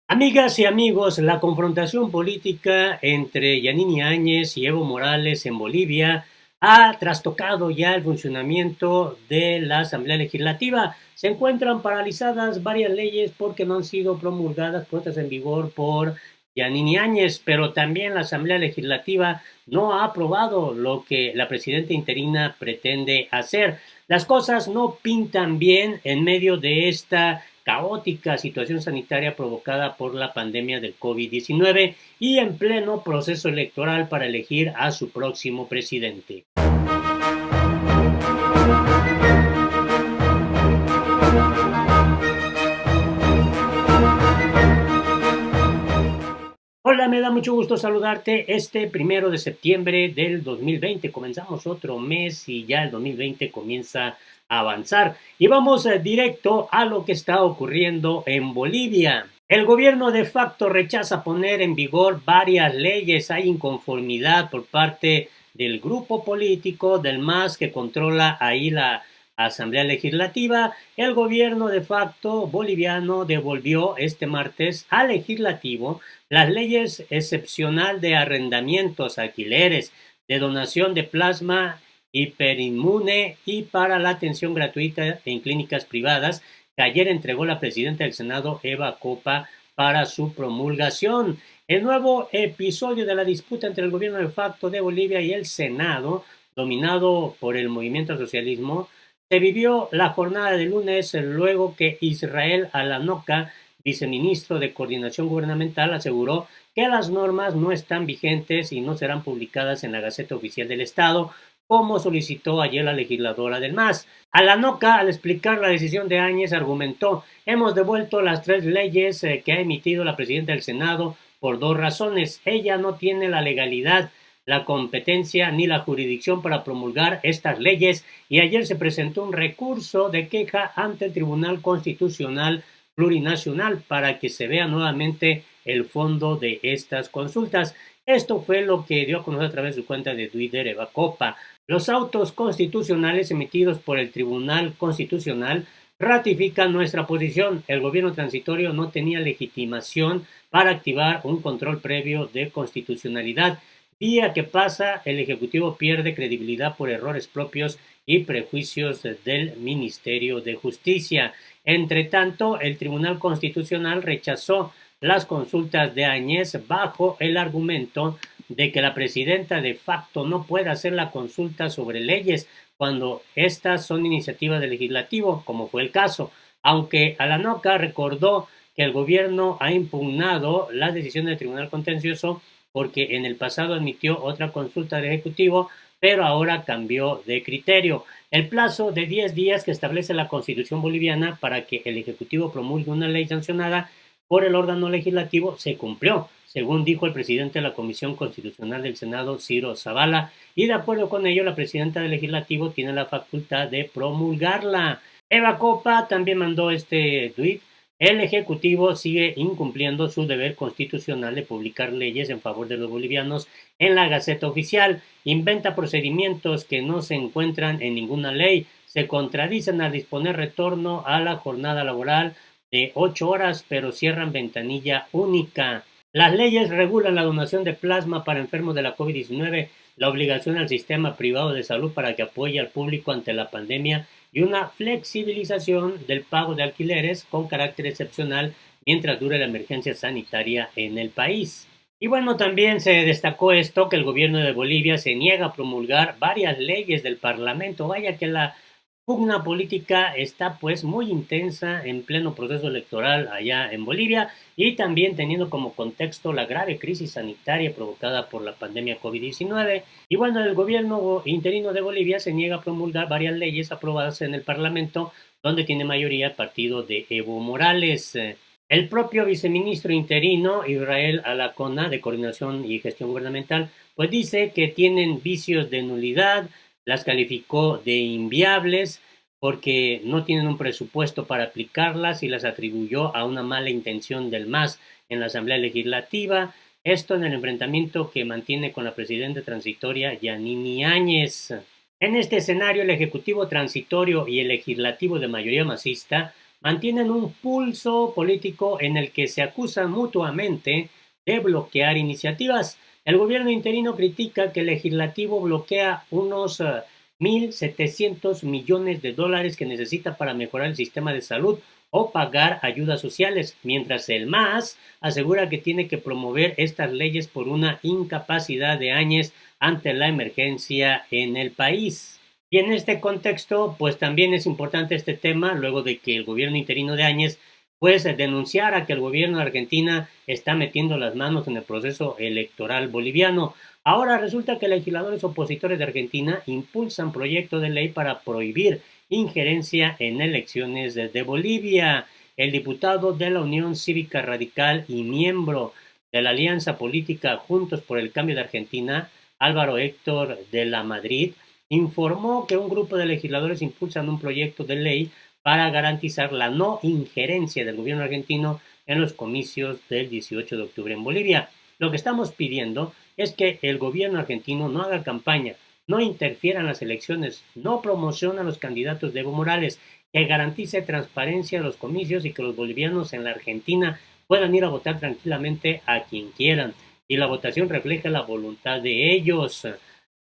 Amigas y amigos, la confrontación política entre Yanine Áñez y Evo Morales en Bolivia ha trastocado ya el funcionamiento de la Asamblea Legislativa. Se encuentran paralizadas varias leyes porque no han sido promulgadas, puestas en vigor por Yanine Áñez, pero también la Asamblea Legislativa no ha aprobado lo que la presidenta interina pretende hacer. Las cosas no pintan bien en medio de esta caótica situación sanitaria provocada por la pandemia del COVID-19 y en pleno proceso electoral para elegir a su próximo presidente. Hola, me da mucho gusto saludarte este 1 de septiembre del 2020. Comenzamos otro mes y ya el 2020 comienza a avanzar. Y vamos directo a lo que está ocurriendo en Bolivia. El gobierno de facto rechaza poner en vigor varias leyes. Hay inconformidad por parte del grupo político del MAS que controla ahí la Asamblea Legislativa. El gobierno de facto boliviano devolvió este martes al legislativo las leyes excepcional de arrendamientos, alquileres, de donación de plasma hiperinmune y para la atención gratuita en clínicas privadas que ayer entregó la presidenta del Senado, Eva Copa, para su promulgación. El nuevo episodio de la disputa entre el gobierno de facto de Bolivia y el Senado, dominado por el movimiento al socialismo, se vivió la jornada de lunes luego que Israel Alanoca, viceministro de Coordinación Gubernamental, aseguró que las normas no están vigentes y no serán publicadas en la Gaceta Oficial del Estado, como solicitó ayer la legisladora del MAS. Alanoca, al explicar la decisión de Áñez, argumentó: hemos devuelto las 3 leyes que ha emitido la presidenta del Senado por 2 razones. Ella no tiene la legalidad, la competencia ni la jurisdicción para promulgar estas leyes y ayer se presentó un recurso de queja ante el Tribunal Constitucional Plurinacional para que se vea nuevamente el fondo de estas consultas. Esto fue lo que dio a conocer a través de su cuenta de Twitter Eva Copa. Los autos constitucionales emitidos por el Tribunal Constitucional ratifican nuestra posición. El gobierno transitorio no tenía legitimación para activar un control previo de constitucionalidad. Día que pasa, el Ejecutivo pierde credibilidad por errores propios y prejuicios del Ministerio de Justicia. Entre tanto, el Tribunal Constitucional rechazó las consultas de Áñez bajo el argumento de que la presidenta de facto no puede hacer la consulta sobre leyes cuando estas son iniciativas del legislativo, como fue el caso, aunque Alanoca recordó que el gobierno ha impugnado las decisiones del Tribunal Contencioso porque en el pasado admitió otra consulta del Ejecutivo, pero ahora cambió de criterio. El plazo de 10 días que establece la Constitución boliviana para que el Ejecutivo promulgue una ley sancionada por el órgano legislativo se cumplió, según dijo el presidente de la Comisión Constitucional del Senado, Ciro Zavala, y de acuerdo con ello, la presidenta del Legislativo tiene la facultad de promulgarla. Eva Copa también mandó este tuit: el Ejecutivo sigue incumpliendo su deber constitucional de publicar leyes en favor de los bolivianos en la Gaceta Oficial, inventa procedimientos que no se encuentran en ninguna ley, se contradicen al disponer retorno a la jornada laboral de 8 horas, pero cierran ventanilla única. Las leyes regulan la donación de plasma para enfermos de la COVID-19, la obligación al sistema privado de salud para que apoye al público ante la pandemia y una flexibilización del pago de alquileres con carácter excepcional mientras dure la emergencia sanitaria en el país. Y bueno, también se destacó esto, que el gobierno de Bolivia se niega a promulgar varias leyes del Parlamento. Vaya que la pugna política está pues muy intensa en pleno proceso electoral allá en Bolivia y también teniendo como contexto la grave crisis sanitaria provocada por la pandemia COVID-19. Y bueno, el gobierno interino de Bolivia se niega a promulgar varias leyes aprobadas en el Parlamento donde tiene mayoría el partido de Evo Morales. El propio viceministro interino, Israel Alacona, de Coordinación y Gestión Gubernamental, pues dice que tienen vicios de nulidad, las calificó de inviables porque no tienen un presupuesto para aplicarlas y las atribuyó a una mala intención del MAS en la Asamblea Legislativa. Esto en el enfrentamiento que mantiene con la presidenta transitoria Yanine Áñez. En este escenario, el Ejecutivo transitorio y el Legislativo de mayoría masista mantienen un pulso político en el que se acusan mutuamente de bloquear iniciativas. El gobierno interino critica que el legislativo bloquea unos 1.700 millones de dólares que necesita para mejorar el sistema de salud o pagar ayudas sociales, mientras el MAS asegura que tiene que promover estas leyes por una incapacidad de Áñez ante la emergencia en el país. Y en este contexto, pues también es importante este tema, luego de que el gobierno interino de Áñez pues denunciara que el gobierno de Argentina está metiendo las manos en el proceso electoral boliviano. Ahora resulta que legisladores opositores de Argentina impulsan proyecto de ley para prohibir injerencia en elecciones de Bolivia. El diputado de la Unión Cívica Radical y miembro de la Alianza Política Juntos por el Cambio de Argentina, Álvaro Héctor de la Madrid, informó que un grupo de legisladores impulsan un proyecto de ley para garantizar la no injerencia del gobierno argentino en los comicios del 18 de octubre en Bolivia. Lo que estamos pidiendo es que el gobierno argentino no haga campaña, no interfiera en las elecciones, no promociona a los candidatos de Evo Morales, que garantice transparencia en los comicios y que los bolivianos en la Argentina puedan ir a votar tranquilamente a quien quieran y la votación refleja la voluntad de ellos.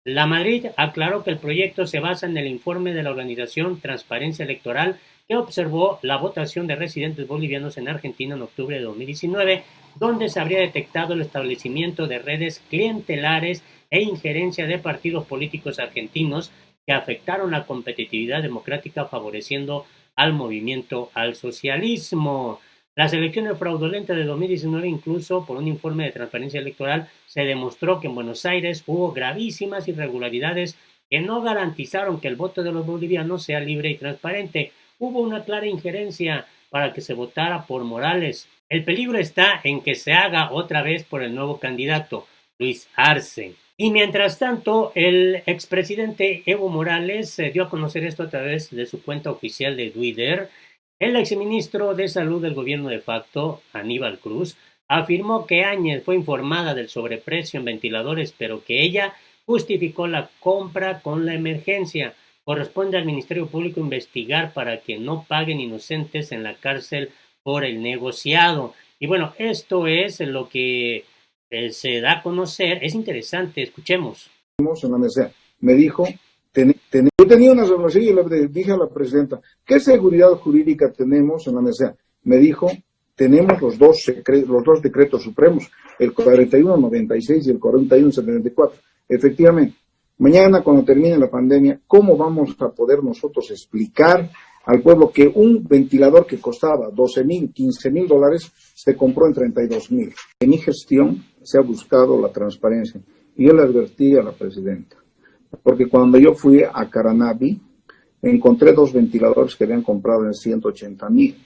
La Madrid aclaró que el proyecto se basa en el informe de la organización Transparencia Electoral que observó la votación de residentes bolivianos en Argentina en octubre de 2019, donde se habría detectado el establecimiento de redes clientelares e injerencia de partidos políticos argentinos que afectaron la competitividad democrática favoreciendo al movimiento al socialismo. Las elecciones fraudulentas de 2019, incluso por un informe de transparencia electoral, se demostró que en Buenos Aires hubo gravísimas irregularidades que no garantizaron que el voto de los bolivianos sea libre y transparente. Hubo una clara injerencia para que se votara por Morales. El peligro está en que se haga otra vez por el nuevo candidato, Luis Arce. Y mientras tanto, el expresidente Evo Morales dio a conocer esto a través de su cuenta oficial de Twitter. El exministro de Salud del gobierno de facto, Aníbal Cruz, afirmó que Áñez fue informada del sobreprecio en ventiladores, pero que ella justificó la compra con la emergencia. Corresponde al Ministerio Público investigar para que no paguen inocentes en la cárcel por el negociado. Y bueno, esto es lo que se da a conocer. Es interesante, escuchemos. En la mesa. Me dijo, yo tenía una relación y le dije a la presidenta, ¿qué seguridad jurídica tenemos en la mesa? Me dijo, tenemos los dos decretos supremos, el 4196 y el 4174. Efectivamente, mañana cuando termine la pandemia, ¿cómo vamos a poder nosotros explicar al pueblo que un ventilador que costaba 12,000, 15,000 dólares se compró en 32,000? En mi gestión se ha buscado la transparencia y yo le advertí a la presidenta, porque cuando yo fui a Caranavi encontré 2 ventiladores que habían comprado en 180,000.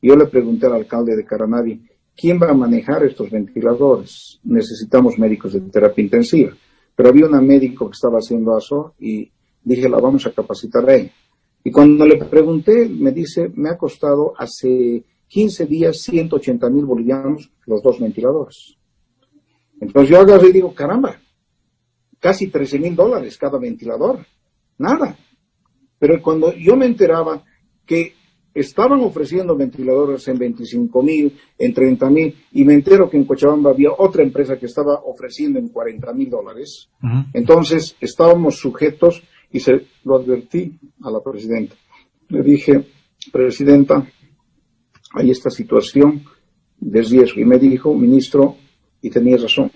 Yo le pregunté al alcalde de Caranavi, ¿quién va a manejar estos ventiladores? Necesitamos médicos de terapia intensiva. Pero había una médico que estaba haciendo eso y dije, la vamos a capacitar a ella. Y cuando le pregunté, me dice, me ha costado hace 15 días 180,000 bolivianos los 2 ventiladores. Entonces yo agarré y digo, caramba, casi 13,000 dólares cada ventilador. Nada. Pero cuando yo me enteraba que estaban ofreciendo ventiladores en 25,000, en 30,000, y me entero que en Cochabamba había otra empresa que estaba ofreciendo en 40,000 dólares. Entonces estábamos sujetos y se lo advertí a la presidenta. Le dije, presidenta, hay esta situación de riesgo. Y me dijo, ministro, y tenía razón,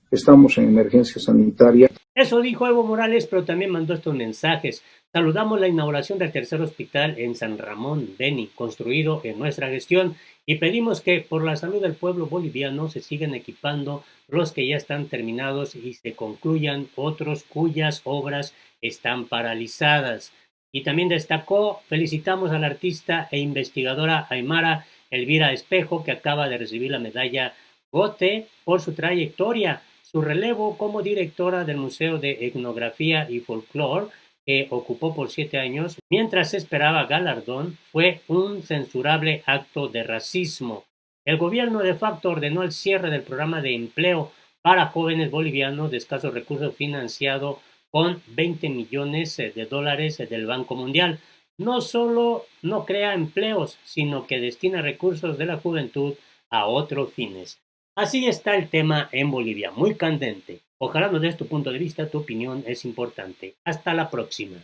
estamos en emergencia sanitaria. Eso dijo Evo Morales, pero también mandó estos mensajes. Saludamos la inauguración del tercer hospital en San Ramón, Beni, construido en nuestra gestión, y pedimos que por la salud del pueblo boliviano se sigan equipando los que ya están terminados y se concluyan otros cuyas obras están paralizadas. Y también destacó, felicitamos a la artista e investigadora aymara Elvira Espejo, que acaba de recibir la medalla Gote por su trayectoria. Su relevo como directora del Museo de Etnografía y Folclore, que ocupó por 7 años, mientras se esperaba galardón, fue un censurable acto de racismo. El gobierno de facto ordenó el cierre del programa de empleo para jóvenes bolivianos de escasos recursos financiado con 20 millones de dólares del Banco Mundial. no solo no crea empleos, sino que destina recursos de la juventud a otros fines. Así está el tema en Bolivia, muy candente. Ojalá nos des tu punto de vista, tu opinión es importante. Hasta la próxima.